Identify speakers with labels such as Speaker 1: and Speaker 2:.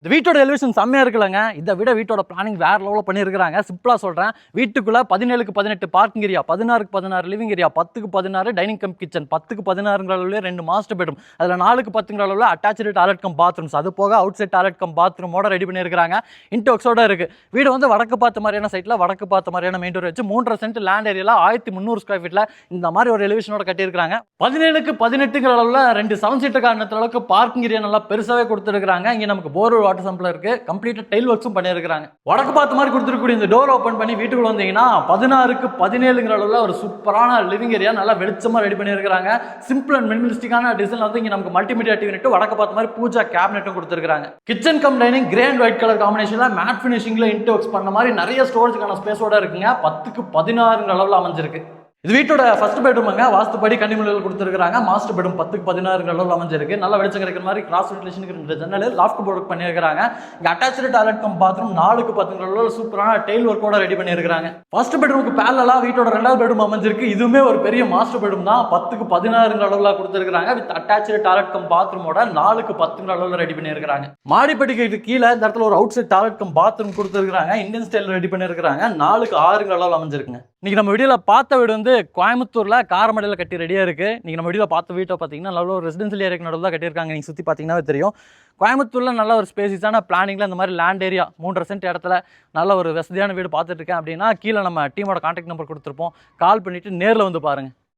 Speaker 1: இந்த வீட்டோட எலிவேஷன் செம்மையா இருக்குல்லங்க. இதை விட வீட்டோட பிளானிங் வேற லெவலில் பண்ணியிருக்காங்க. சிம்பிளா சொல்றேன். வீட்டுக்குள்ள 17க்கு 18 பார்க்கிங் ஏரியா, 16க்கு 16 லிவிங் ஏரியா, 10க்கு 16 டைனிங் கம் கிச்சன், 10க்கு 16ங்கிற அளவுல 2 மாஸ்டர் பெட்ரூம், அதில் 4க்கு 10ங்கிற அளவுல அட்டாச்சு டாய்லெட் கம் பாத்ரூம்ஸ், அது போக அவுட் சைட் டாய்லெட் கம் பாத்ரூமோட ரெடி பண்ணியிருக்காங்க. இன்டோக்ஸோட இருக்கு. வீடு வந்து வடக்கு பார்த்த மாதிரியான சைட்ல வடக்கு பார்த்த மாதிரியான மெயின் டோர் வச்சு 3.5 சென்ட் லேண்ட் ஏரியால 1300 ஸ்கொயர் ஃபீட்ல இந்த மாதிரி ஒரு எலிவேஷனோட கட்டியிருக்காங்க. 17க்கு 18ங்கிற அளவுல 2 7 சீட்டர் காரணத்துல அளவுக்கு பார்க்கிங் ஏரியா நல்லா பெருசாவே கொடுத்துருக்காங்க. இங்க நமக்கு போர்வெல் வாட்டர் சம்பிள் இருக்கு. கம்ப்ளீட்டா டைல் ஒர்க்ஸும் பண்ணியிருக்காங்க. வடக்கு பார்த்த மாதிரி கொடுத்துருக்கக்கூடிய இந்த டோர் ஓப்பன் பண்ணி வீட்டுக்குள்ள வந்தீங்கன்னா 16க்கு 17ங்கிற அளவுல ஒரு சூப்பரான லிவிங் ஏரியா நல்லா வெளிச்சமா ரெடி பண்ணியிருக்காங்க. சிம்பிள் அண்ட் மினிமலிஸ்டிக்கான டிசைன் வந்து இங்க நமக்கு மல்டிமீடியா டிவி நெட், வடக்கு பார்த்த மாதிரி பூஜா கேபினெட்டும் கொடுத்துருக்காங்க. Kitchen cum dining grey and white colour காம்பினேஷன்ல மேட் ஃபினிஷிங்ல இன்டோக்ஸ் பண்ண மாதிரி நிறைய ஸ்டோரேஜ்க்கான ஸ்பேஸோட இருக்குங்க. 10க்கு 16ங்கிற அளவுல அமைஞ்சிருக்கு. இது வீட்டோட ஃபர்ஸ்ட் பெட்ரூம்ங்க. வாஸ்துப்படி கன்னிமூலையில் கொடுத்துருக்காங்க. மாஸ்டர் பெட்ரூம் 10க்கு 16 அளவில் அமைஞ்சிருக்கு. நல்லா வெளிச்சம் கிடைக்கிற மாதிரி கிராஸ் வென்டிலேஷனுக்கு 2 ஜன்னல் லாஃப்ட் போர்ட் பண்ணியிருக்காங்க. இங்கே அட்டாச்சு டாய்லெட் கம் பாத்ரூம் 4க்கு 10 அளவில் சூப்பரான டைல் ஒர்க்கோட ரெடி பண்ணியிருக்காங்க. ஃபர்ஸ்ட் பெட்ரூமுக்கு பேரலா வீட்டோட 2வது பெட்ரூம் அமைஞ்சிருக்கு. இதுவுமே ஒரு பெரிய மாஸ்டர் பெட்ரூம் தான். 10க்கு 16 அளவில் கொடுத்துருக்காங்க. வித் அட்டாச்சு டாய்லெட் கம் பாத்ரூமோட 4க்கு 10 அளவில் ரெடி பண்ணியிருக்காங்க. மாடிப்படிக்கு கீழே இந்த இடத்துல ஒரு outside toilet cum bathroom கொடுத்துருக்காங்க. இந்தியன் ஸ்டைல் ரெடி பண்ணியிருக்காங்க. 4க்கு 6 அளவில் அமைஞ்சிருக்குங்க. இன்னைக்கு நம்ம வீடியோவில் பார்த்த வீடு வந்து கோயம்புத்தூர்ல காரமடையில் கட்டி ரெடியா இருக்கு. நீங்க நம்ம வீடியோவில் பார்த்த வீட்டை பார்த்தீங்கன்னா நல்ல ஒரு ரெசிடென்சியல் ஏரியாக்கு நடுவில் தான் கட்டியிருக்காங்க. நீங்க சுற்றி பார்த்தீங்கன்னா தெரியும். கோயம்புத்தூர்ல நல்ல ஒரு ஸ்பேசிஸான பிளானிங்ல இந்த மாதிரி லேண்ட் ஏரியா 3.5 சென்ட் இடத்துல நல்ல ஒரு வசதியான வீடு பார்த்துட்டு இருக்கேன் அப்படின்னா கீழே நம்ம டீமோட கான்டாக்ட் நம்பர் கொடுத்துருப்போம். கால் பண்ணிட்டு நேரில் வந்து பாருங்க.